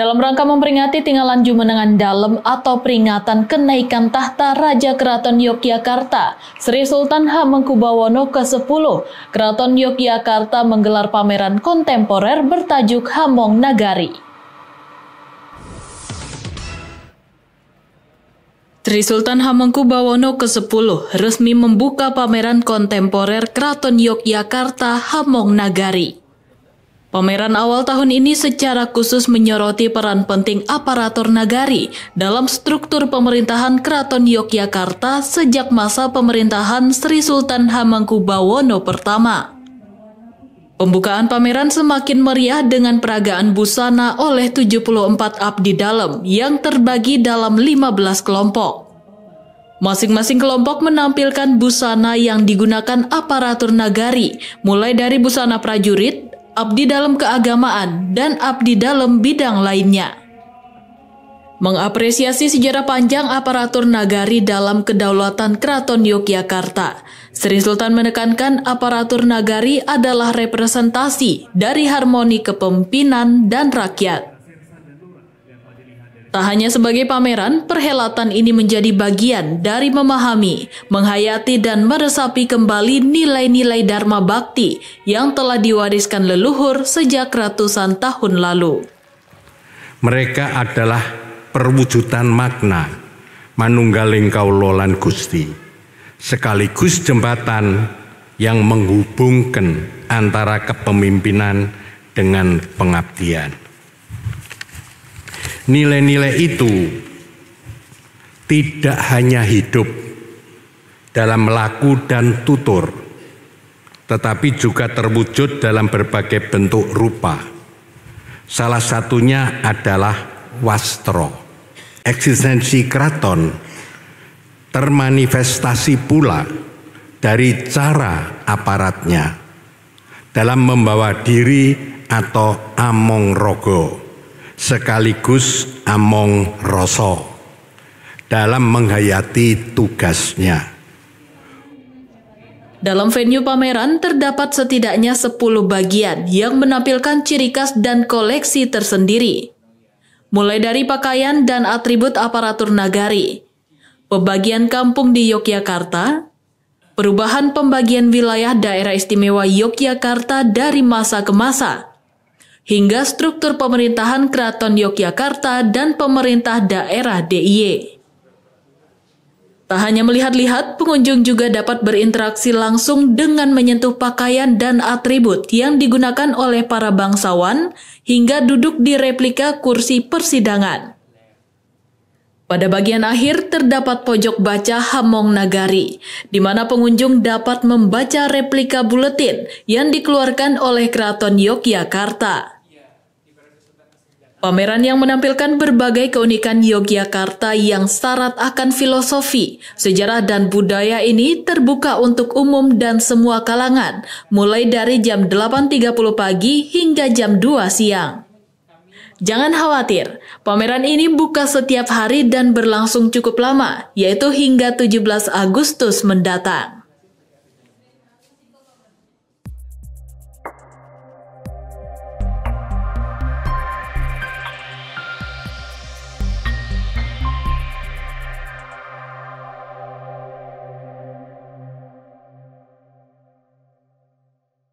Dalam rangka memperingati tinggalan Jumenengan Dalem atau peringatan kenaikan tahta Raja Keraton Yogyakarta, Sri Sultan Hamengkubuwono ke-10, Keraton Yogyakarta menggelar pameran kontemporer bertajuk Hamong Nagari. Sri Sultan Hamengkubuwono ke-10 resmi membuka pameran kontemporer Keraton Yogyakarta Hamong Nagari. Pameran awal tahun ini secara khusus menyoroti peran penting aparatur nagari dalam struktur pemerintahan Keraton Yogyakarta sejak masa pemerintahan Sri Sultan Hamengkubuwono pertama. Pembukaan pameran semakin meriah dengan peragaan busana oleh 74 abdi dalam yang terbagi dalam 15 kelompok. Masing-masing kelompok menampilkan busana yang digunakan aparatur nagari, mulai dari busana prajurit, abdi dalam keagamaan, dan abdi dalam bidang lainnya. Mengapresiasi sejarah panjang aparatur nagari dalam kedaulatan Keraton Yogyakarta, Sri Sultan menekankan aparatur nagari adalah representasi dari harmoni kepemimpinan dan rakyat. Tak hanya sebagai pameran, perhelatan ini menjadi bagian dari memahami, menghayati dan meresapi kembali nilai-nilai Dharma Bakti yang telah diwariskan leluhur sejak ratusan tahun lalu. Mereka adalah perwujudan makna manunggaling kawula lan Gusti, sekaligus jembatan yang menghubungkan antara kepemimpinan dengan pengabdian. Nilai-nilai itu tidak hanya hidup dalam laku dan tutur, tetapi juga terwujud dalam berbagai bentuk rupa. Salah satunya adalah wastro. Eksistensi keraton termanifestasi pula dari cara aparatnya dalam membawa diri atau among rogo, sekaligus among rasa dalam menghayati tugasnya. Dalam venue pameran terdapat setidaknya 10 bagian yang menampilkan ciri khas dan koleksi tersendiri. Mulai dari pakaian dan atribut aparatur nagari, pembagian kampung di Yogyakarta, perubahan pembagian wilayah daerah istimewa Yogyakarta dari masa ke masa, hingga struktur pemerintahan Keraton Yogyakarta dan pemerintah daerah DIY. Tak hanya melihat-lihat, pengunjung juga dapat berinteraksi langsung dengan menyentuh pakaian dan atribut yang digunakan oleh para bangsawan hingga duduk di replika kursi persidangan. Pada bagian akhir terdapat pojok baca Hamong Nagari, di mana pengunjung dapat membaca replika buletin yang dikeluarkan oleh Keraton Yogyakarta. Pameran yang menampilkan berbagai keunikan Yogyakarta yang syarat akan filosofi, sejarah dan budaya ini terbuka untuk umum dan semua kalangan, mulai dari jam 8.30 pagi hingga jam 2 siang. Jangan khawatir, pameran ini buka setiap hari dan berlangsung cukup lama, yaitu hingga 17 Agustus mendatang.